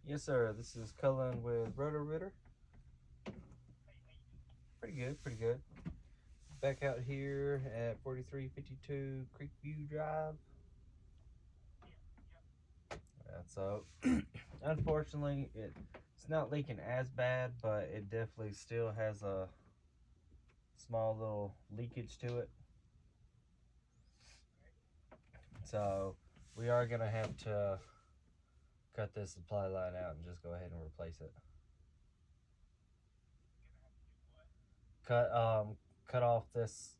Yes, sir. This is Cullen with Roto Rooter. Pretty good, pretty good. Back out here at 4352 Creekview Drive. So, unfortunately, it's not leaking as bad, but it definitely still has a small little leakage to it. So, we are going to have to cut this supply line out and just go ahead and replace it. Cut off this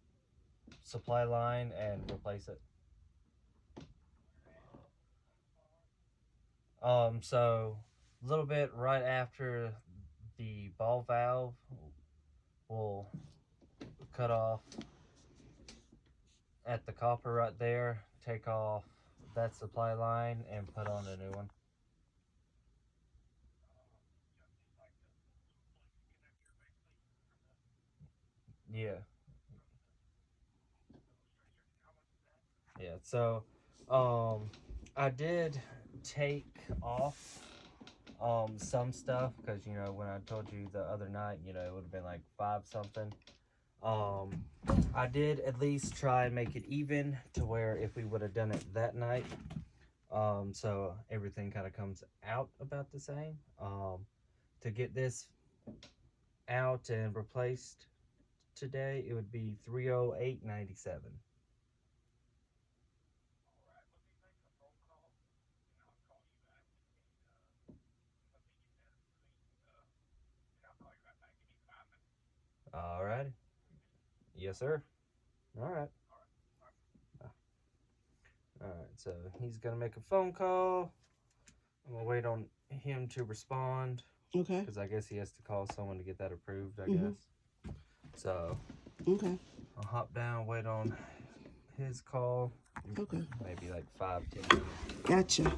supply line and replace it. So a little bit right after the ball valve, we'll cut off at the copper right there, take off that supply line and put on a new one. Yeah. Yeah, so I did take off some stuff because when I told you the other night, it would have been like 5 something. I did at least try and make it even to where if we would have done it that night, so everything kind of comes out about the same. To get this out and replaced today, it would be $308.97. All right. Yes, sir. All right. All right. So he's gonna make a phone call. I'm gonna wait on him to respond. Okay. Because I guess he has to call someone to get that approved. I guess. So. Okay. I'll hop down, wait on his call. Okay. Maybe like 5-10 minutes. Gotcha.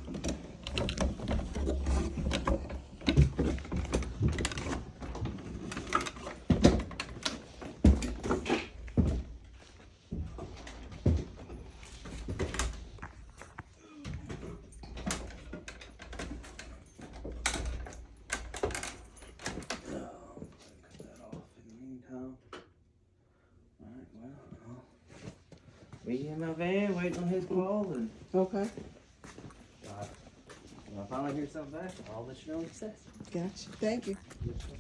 Me in my van waiting on his call, and Okay. when I finally hear something back, I'll let you know what he says. Gotcha. Thank you. Yes, sir.